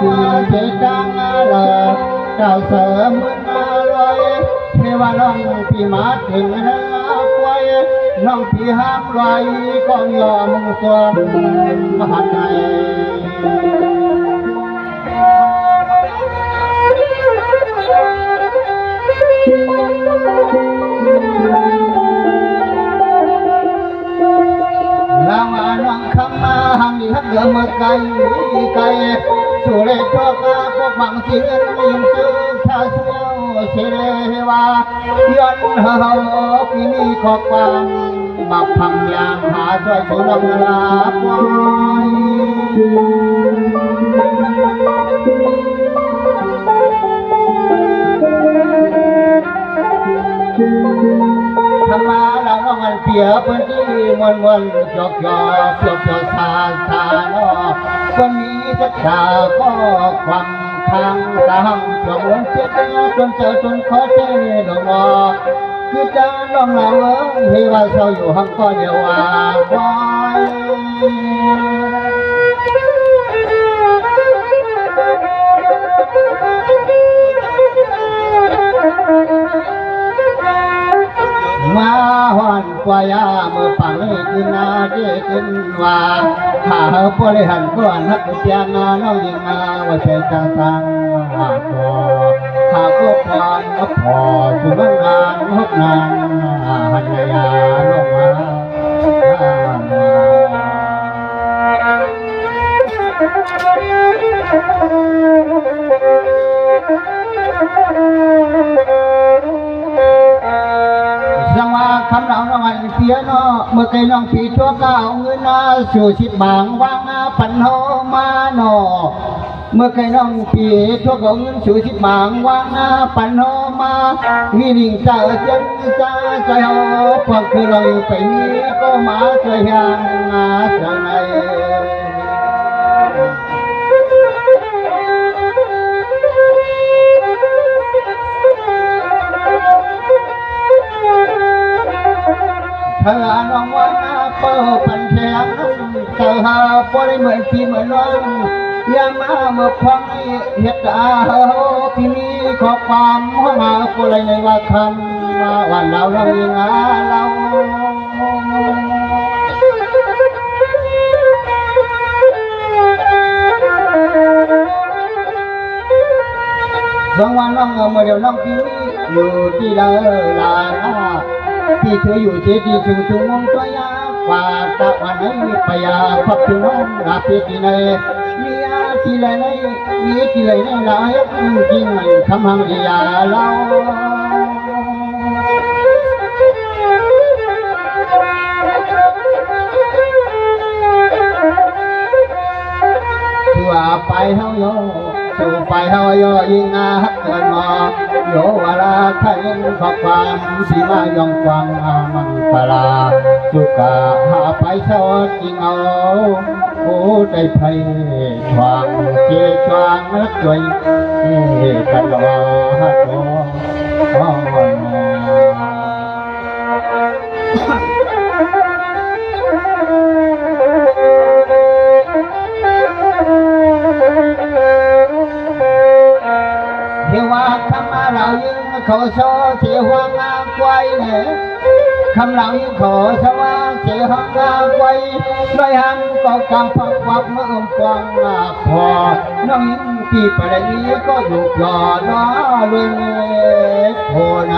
วาเจตังละเจ้าเสริมเมืองลอยเทวาน้องพี่มาถึงนะกวยน้องพี่ห้ามลอยก็ยอมสวมมหาใจลามาน้องคำมาหังดีฮักเดิมไกลไกลสุเรศก็พวกบังสิเงินยิ่งจืดชาเสียวเสเลวาย้อนเฮาพี่มีขอบความบักพังยางหาช่วยชูน้องลาบอยทำมาเราน้องอันเปียพื้นที่มวลจอกจอกเปียกเปียกซาเนาะคนนี้จะด่าก็ความข้างสาหังจงวนเจ็บจนเจอจนขอเจ้ดอกนอคือจะลองเราให้ว่าเศร้าอยู่ห้องก็เดียวว่าบอยมาหอนกว่ายาเมื่อปังขึ้นนาเดีขึ้นว่าหาบริหารก่อนฮักเพียงน้องยิงมาว่าเชนจังสังหาตัวหาพวกพรก็พอสุนังงานฮกงานหันยาลงมาสังว่าคำเราน้องอันเสียเนาะเมื่อไกลน้องผีชั่วก้าวเงินนาสู่ชิดบางวางปันโฮมาเนาะเมื่อไกลน้องผีชั่วก้าวเงินสู่ชิดบางวางปันโฮมาวิริงเจ้าเจ้าใจเฮาพวกคือเราไปนี้ก็มาเจอยังเจอในเธอน้องว่าเปิดปันแทงเธอหาพอได้เหมือนพี่เหมือนน้องยังมาเมื่อฟังเหตุพี่มีขอความห้องหาคนไรในว่าคำว่าวันเราเรายังเราสองวันน้องเมื่อเดียวน้องพี่อยู่ที่ละลาที่เธออยู่เจดีย์ชุมงตัวยาฝ่าตะวันไหนไปยาพับถึงน้องราพีที่ไหนมีอาที่ไหนมีที่ไหนหลายจริงมันคำหังที่ยาเราถือว่าไปเฮาโยสู่ไปเฮาโยยิ่งฮักเกินมาโยวาลาไทยขอบความสีมายองฟังมังปลาสุกาหาไปสอดจริงเอาโอ้ได้ไพ่ชวางเจชวางนักด้วยกันรอฮักรอเทวาคำมาเรายิ่งขอโซเสียหัวงาไว้เนี่ยคำเรายิ่งขอสว่างเสียหัวงาไว้ด้วยหันก็กำพักวับเมื่อฟังพอน้องยิ่งปีประเดี๋ยวก็อยู่หล่อน้อลุงโผล่ใน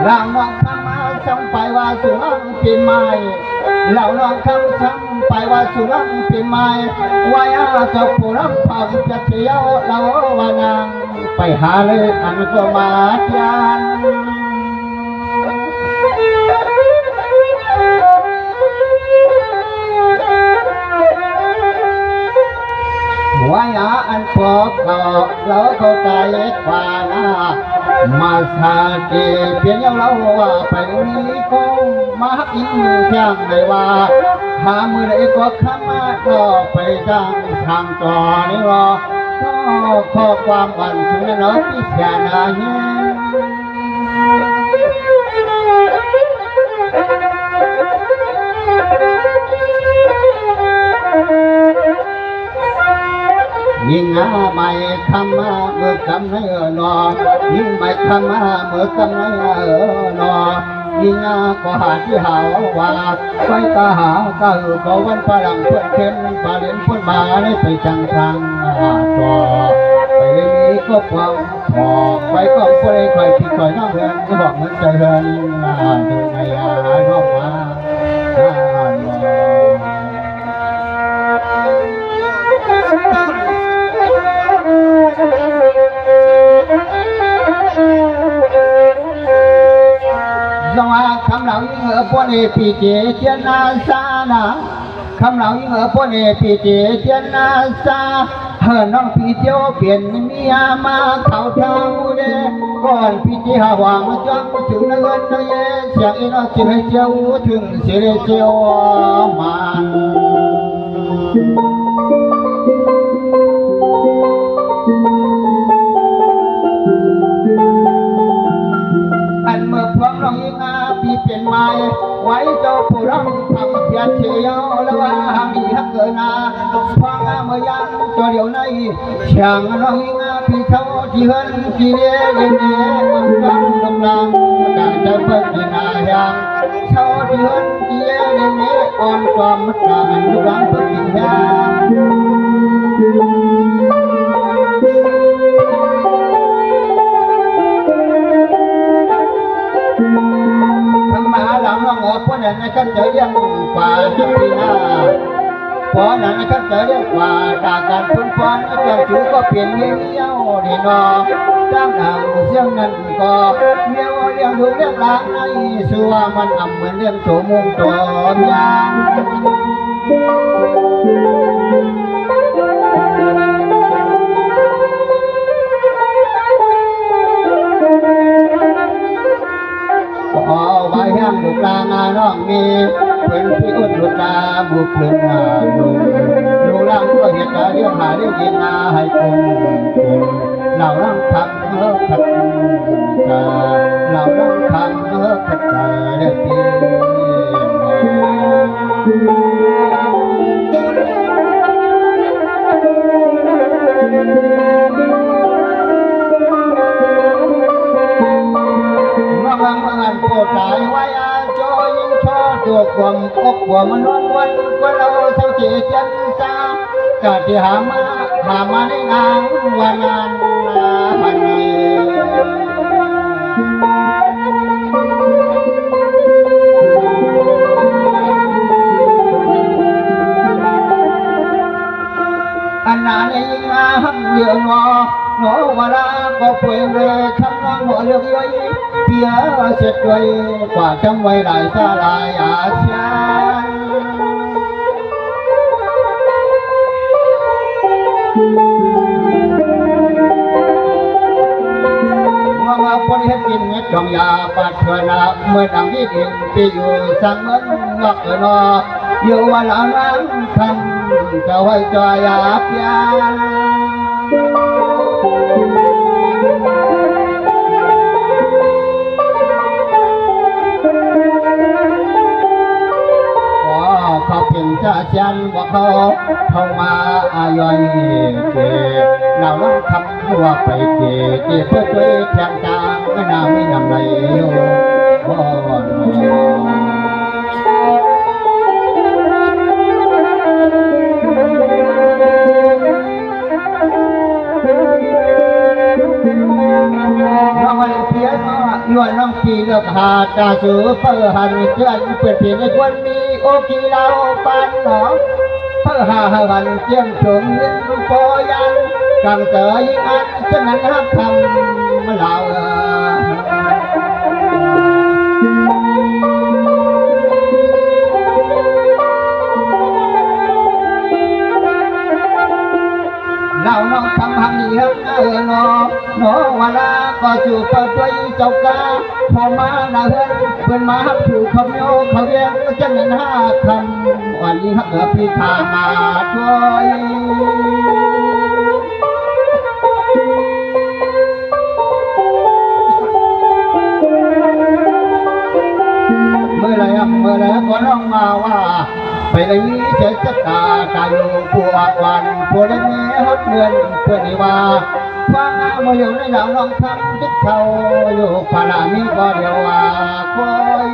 เราน้องคำมาส่งไปว่าสุรังปีใหม่เราน้องคำส่งไปว่าสุรังปีใหม่วายาจะผู้รับผ่านจะเที่ยวเราวานางไปหาเลยอันก็มาเทียนวายาอันพบเขาเราเข้าใจกว่านะมาสาเกเพียงยังเราว่าไปนี้คงมาอินเพียงได้ว่าหามือใดก็ข้ามาก็ไปทางต่อนี่ว่า ข้อความอ่อนสุนทรพิจารณาเนี่ยยิ่งหาไม่คำมาเมื่อกำในนอยิ่งไม่คำมาเมื่อกำในนอยิ่งก็หาที่หาว่าไปตาหาก็ก็วันฝรั่งเพื่อนเข็นปลาเลี้ยนพ่นมาได้ไปจังทางต่อไปนี้ก็ความพอไปก็ไปคอยที่คอยน้องเฮือนก็บอกเหมือนใจเฮือนดูไงน้องมาสว่าคำเหล่ายิ่งพวกนี้ปีเจเจนาซานะคำเหล่ายิ่งพวกนี้ปีเจเจนาซาน้องพี่เที่ยวเปลี่ยนเมียมาเข้าทางมูเดก่อนพี่เจ้าหวังจังถึงเงินเยเสียงอีน้องจึงให้เจ้าถึงเสียเจ้ามันอันเมื่อพวงน้องยิ่งพี่เปลี่ยนใหม่ไว้เจ้าผู้ร้องทำเพียรเชียวแล้วว่ามีฮักเกินฟังเมื่อยังตัวเดียวในช่างน้องยิ่งพี่เขาที่เฮินที่เลี้ยงเลี้ยงรังดำลังแต่จะเพิ่งกินอาหารเขาที่เฮินที่เลี้ยงเลี้ยงอ่อนความมัดกันดำลังเพิ่งกินยาหลังน้องเพราะนั้นนะครับจะเลี้ยงกว่าจะปีหน้าเพราะนั้นนะครับจะเลี้ยงกว่าจากการพ้นฟ้อนจะจูก็เปลี่ยนเงี้ยวเดีนอจ้างดังเสียงนั้นก็เลี้ยงเลี้ยงดูเลี้ยงหลังในสัวมันอ่ำเหมือนเลี้ยงโฉมงตัวยางใบย่างลูกลางาน้องมีเป็นพี่อุ่นลูกตาบุกขึ้นลุงลูกล่างก็เห็นเรื่องหาเรื่องยิงให้คุณเหล่าร่างทำขัดตาเหล่าร่างทำขัดตาได้ปีโปรดตายไว้โจยิ่งชอตัวความอกหัวมันวันกว่าเราเท่าเจียนตากะที่หามาในงานวันนั้นวันนี้อันนั้นยิ่งหักเยอะงอโนวาราก็เปลี่ยนเลยคำน้องหัวเลือกย่อยเพียเสร็จด้วยกว่าจำไว้หลายซาลายอาเซียนมาพอดีให้กินเม็ดของยาปาดเถื่อนเมื่อดังที่ดินไปอยู่สังเงินงอกนออยู่วันละนั้นคำจะไว้จอยอาเพียนเขาเป็นเจ้าจันว่าเขาเข้ามาอาย่อยเกเราล้องทำว่าไปเกเพื่อด้วยแทงตาไม่น่าไม่นำไหนอยู่บ่น้องวันเพียรย้อนน้องปีเลือกหาตาสูเพื่อหันเพื่อนเปิดเพียงในวันมีโอกีเราปันหนอเพื่อหาหันเจียมถึงปอยันกังเตยยิ่งอันฉะนั้นหักทำมาเหล่าเราน้องทำหันเหี้ยนโนวาลาก็จูบตัวเจ้ากาพอมาหน้าเฮือนเพื่อนมาหักถูกเขาโยเขาเรียกจะเงินห้าคำวันนี้หักพี่ทามาด้วย ก็ร้องมาว่าไปเลยเจตตาตาอยู่ปวกวันปวดแม่ฮดเงินเพื่อนว่าฟังมาเร็วในหลังน้องทำจิตเขาอยู่พารามีก็เดียวว่าคอย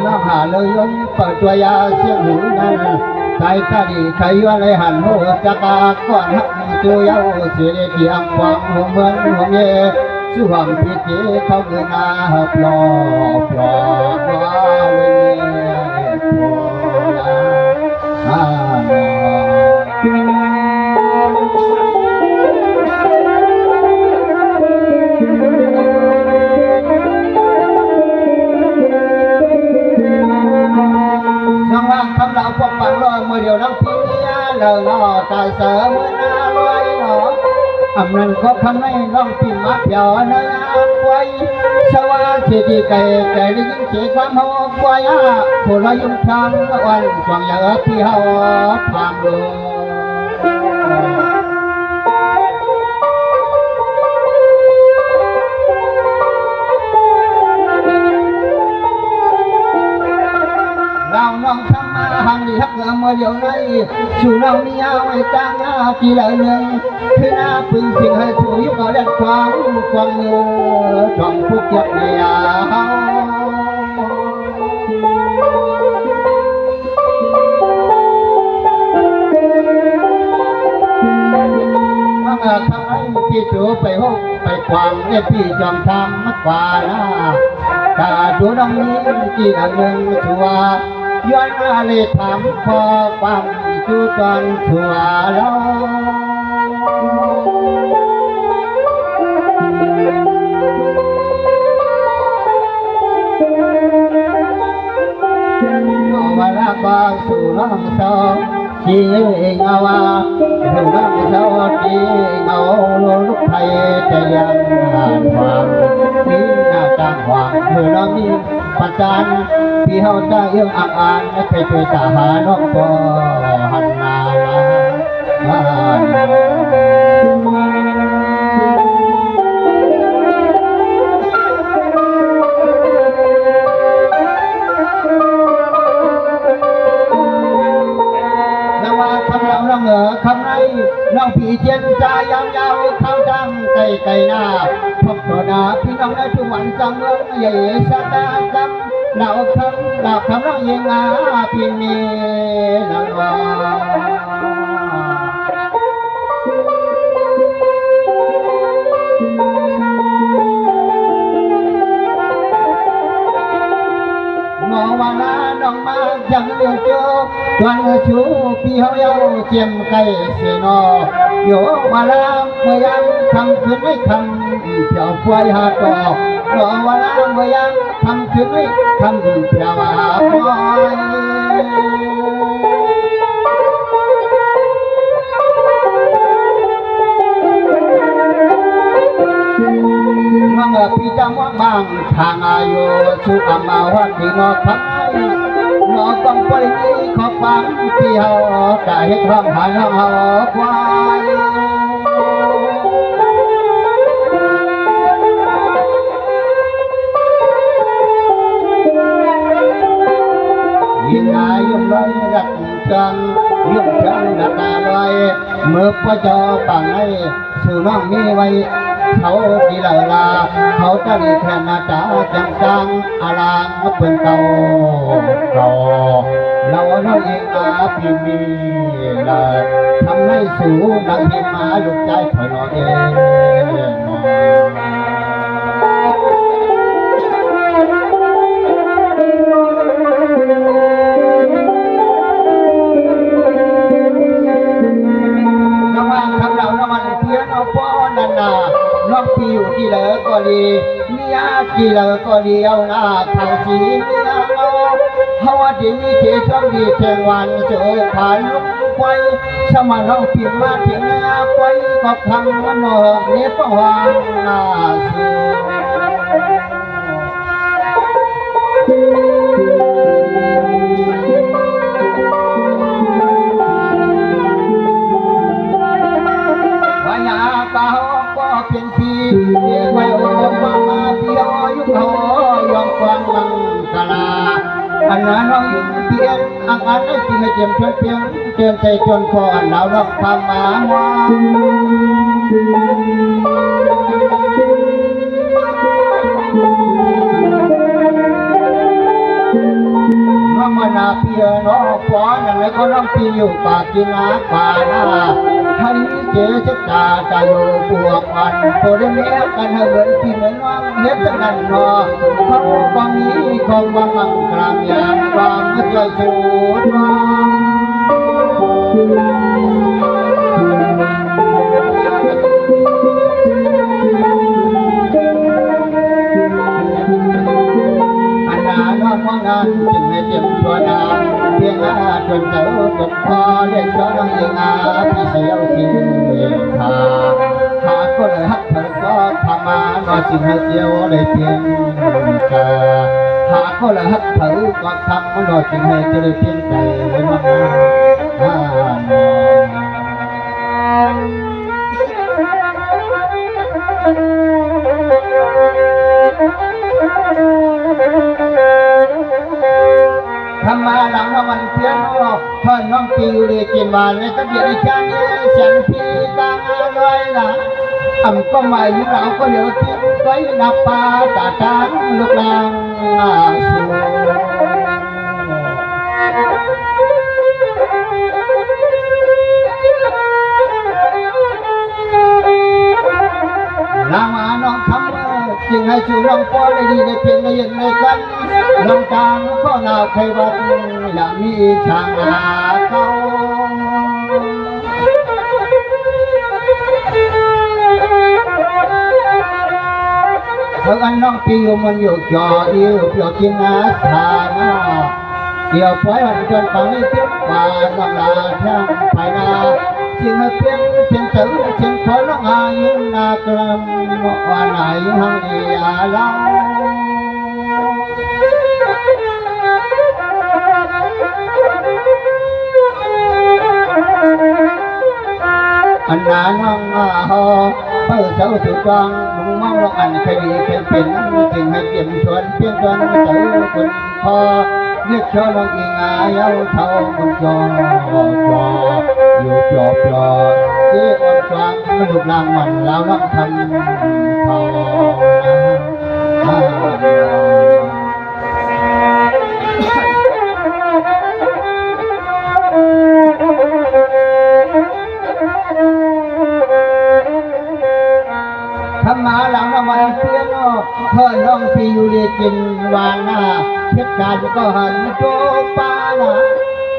น้องหาเลยยนเปิดตัวยาเสียงหูนั้นใครตาดีใครว่าอะไรหันหัวจักรก่อนหักตัวยาวเสียเดียงฟังหัวเหมือนหัวเย่สุวรรณพิจิตเขาเกินอาปลอบปลอบว่าเลยปลอบคำเราพบปังลอยมือเดียวน้ำพี่เลิงนอตาเสมอหน้าลอยหนออำนันก็คำให้น้องพี่มาเพียวเนื้อไว้สวัสดีไก่ไก่ได้ยินเสียงความหัวไว้ผู้ลอยยุ่งทางวันช่วงเยอะพี่เขาทำดูเราน้องทำมาหังดีฮักเงือเมื่อเดียวนี้ชูเรามีเอาไว้ตั้งปีละหนึ่งคือหน้าปึงสิ่งให้ถูกยุบเอาเด็ดความเนื้อจอมพุกยักษ์ในยาทำให้พี่จูไปหกไปกวางเนี่ยพี่จอมทำมัดกว่านะตาดูน้องนี้จีนหนึ่งชัวย้อนมาเลยถามพอความจูจอนชัวแล้วเวลาก็สู่น้องสาวจีเงาสู่น้องสาวจีเงาลูกไทยจะยังห่างความมีหน้าต่างหวังเมื่อเรามีปัจจันที่เขาจะยังอ่านไม่เคยไปตาหาน้องก็หันหน้าคำไรน้องพี่เทียนใจยาวๆเข้าดังไกลหน้าพบต่อหน้าพี่น้องได้ทุกวันจังเลิศใหญ่ชะตากรรมเราคำเรายังงาพี่มีละว่าว่าน้องมายังเดียวเจอวันชูพี่เขาเย้าเจียมไก่เสียนออยู่ว่าลาเมื่อยังทำคืนไม่ทำเจ้าป่วยหาต่อรอว่าลาเมื่อยังทำคืนไม่ทำเจ้าหาป่วยน้องพี่จำว่าบางทางอายุสุขมาวัดที่งอทั้งนอต้องไปนี้ขอฟังที่เขาได้ให้ทำหาน้องเขาควายยิ่งอายุร้อยรักจังยุ่งจังรักตาลอยเมื่อพระเจ้าปังให้สู่น้องมีไว้เขาดีเหล่าลาเขาจะมีแค่หน้าตาจังอารามเป็นเก่าเราน้อยเองอาพี่มีละทำให้สูงดังที่มาลูกใจคอยนอนเองน้ำมันทำเราน้ำมันเพี้ยนเอาป้อนนาน้องพี่อยู่ที่เหลือก็ดีเมียที่เหลือก็ดีเอาหน้าเขาสีเมียเขาว่าที่นี่เที่ยวดีเที่ยงวันเจอผ่านลุกไฟสมาน้องพี่มาเที่ยงนาไฟก็ทำมันหอกเนี้ยประวังหน้าสู อันนั้นน้องยิ่งเปลี่ยนอังอันได้จริงให้เจียมชวนเพียงเตือนใจจนคออันเรารับทำมาว่าน้องมานาเพียน้องฟ้อนอย่างไรก็น้องปีอยู่ปากกินน้ำป่าหน้าให้เจ๊ชักตาตาอยู่บวกมันโปรดเลี้ยกันให้เหมือนพี่เหมือนน้องเฮ็ดจังนั้นนอเขาบางนี้ของบางมังกลางยามบางไม่เคยสูดวางอันนั้นน้องว่างานจึงให้เจ็บตัวนาเพียงอาจนเจอจนพอเรียกเจ้าน้องยิงอาพี่เสียวสิหาก็เลยฮักเธอก็ทำมาหน่อยจึงให้เจียวได้เพียงกาหาก็เลยฮักเธอก็ทำมาหน่อยจึงให้เจียวได้เพียงใจมาทำมาหลังมันเพียงเพิ่นน้องปิวเลยกินหวานในกระเบียดจันฉันพี่กางลอยหลังก็มาอยู่เราก็เดี๋ยวทิ้งไว้นับปลาตาจานลูกลางสูลามาน้องคำจึงให้ชูน้องปอได้ดีได้เพียงได้ยินได้กันน้องจางก็น่าใครวัดอย่ามีช่างเขาอันน้องปีอยู่มันอยู่จ่ออิ่วเปี่ยวกินน้ำทานเกี่ยวปล่อยมันจนปังเทียบป่าน้องลาช่างภายนาจึงให้เพียงเชียงถือเชียงคอยน้องอายุนากลำว่าไหนห้างอีอาเล่าอันนั้นน้องหอเปิดเสาสุดจองมุงมองลงอันคดีเป็นจึงให้เปลี่ยนชวนเพียงชวนเสือคนพอเรียกเชิญน้องอิงอาเย้าเท่ามันจออยู่จอบจอเจี๊ยบกลางมันดุลางมันแล้วน้องทำเขาทำมาหลังวันเพียงเพื่อนน้องพี่อยู่เรียกินวานหน้าเหตุการณ์ก็หันโจป้านะ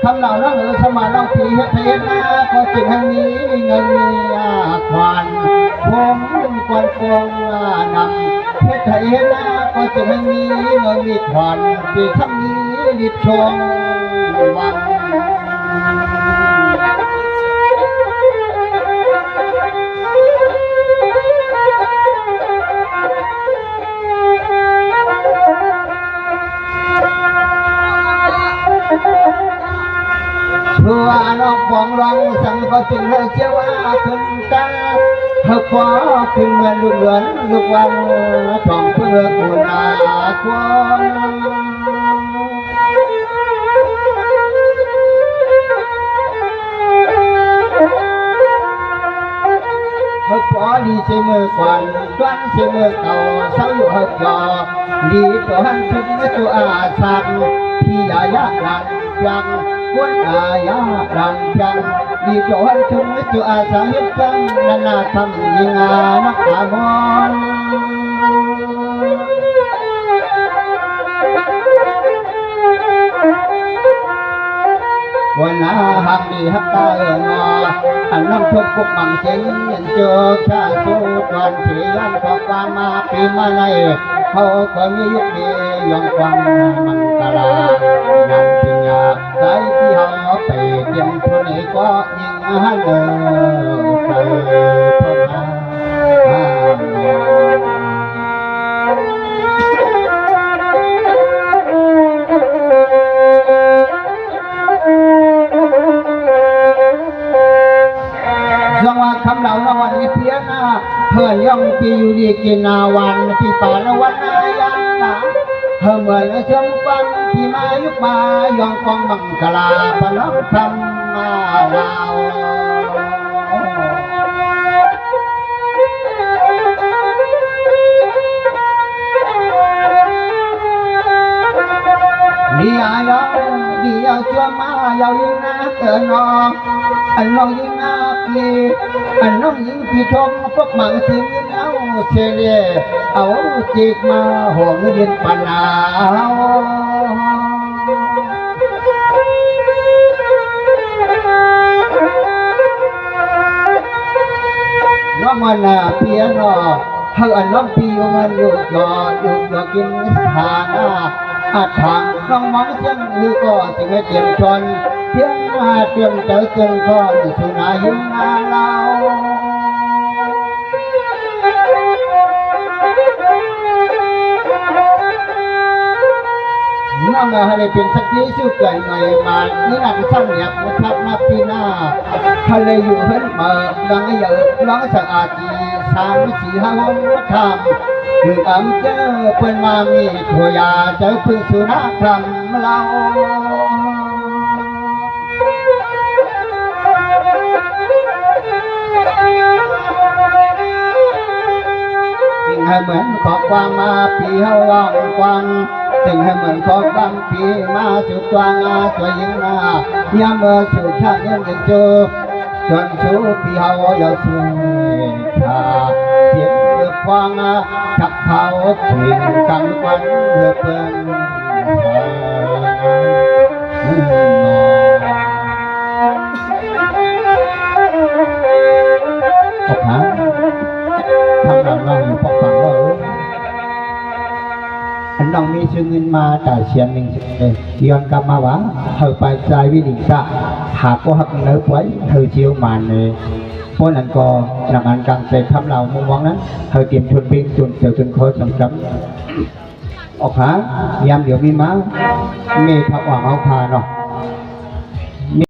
คำเหล่านั้นสมาน้องพี่เฮ็ดเฮ็ดนะก็จึงให้มีเงินมีควันผมควันฟองนำเฮ็ดเฮ็ดนะก็จึงให้มีเงินมีควันที่ทั้งนี้รีบชมวันเพื่อน้องฟองร้องสั่งก็จึงให้เชื่อว่าขึ้นกันเธอคว้าขึ้นเหมือนลูกเหลือนลูกวันท่องเพื่อกุณาความเธอคว้าดีเสมอควันด้วนเสมอเก่าเศร้าอยู่หักยอดีตัวหันถึงตัวอาสักที่ยายาหลังยังquân ya đàn chăng đi chỗ anh chung với chỗ sa hết chăng nên là thầm nhìn nó cả ngon quân hàng đi hát ta ở ngò anh năm chục cục bằng chính nhận chưa cha số toàn chỉ ăn có qua ma pin ma này hậu có như lúc đi dọn quăng măng cà la nằm tình nhà cáiที่เขาไปเตรียมตัวนี้ก็ยิงฮันเดอร์ไปพม่าจังหวะคำเหล่านาวันนี้เพี้ยนเพื่อนย่องปีอยู่ดีกินนาวันที่ป่านาวันนายังนะเมื่อเชื่อมฟังที่ มายุบมายองกองบังกลาปนับธรรมมาลาวdia cuma yang nak kena Allah yang nak Allah yang pitom pok mang sim au cele au cik ma hong yin panau nó mana piano hơi anh lắm piu man yu yo kin hana thằng trong món chân như có chỉ nghe tiền tròn tiếng tiền tới chân con sự na hiếm na lao nó mà hayเป็นสักทีสุดใหญ่หน่อยมานี่นักช่างเนี่ยมันทับนับปีหน้าทะเลอยู่เห็นมาดังเยอะร้องสะอาดจีสามสี่ห้าห้องทำคืออำเจอเป็นมามีถั่วยาเจอพึ่งสุนัขทำเราสิ่งให้เหมือนขอความมาปีเฮาว่างกว้างสิ่งให้เหมือนขอความปีมาสุดกว้างตัวยิ่งหน้ายามเมื่อสุดชาติยังเจอจนชูปีเฮาอย่าสูญชาเพียงเพื่อฟังจับเขาทิ้งกลางวันเพื่อเป็นออกหาทำเราเราอยู่ปกปังว่าอันน้องมีชื่อเงินมาแต่เชียนหนึ่งเลยย้อนกลับมาวะเธอไปใจวินิจาหากก็หักเนื้อไว้เธอเชี่ยวมาเลยเพราะนั้นก็หลังงานกลางเตะทำเรามุมมองนั้นเธอเตรียมชนปิ้งจุนเจียวจนโค้ชสำคัญออกหายามเดี๋ยวมีม้ามีผักหวานเอาพาเนาะ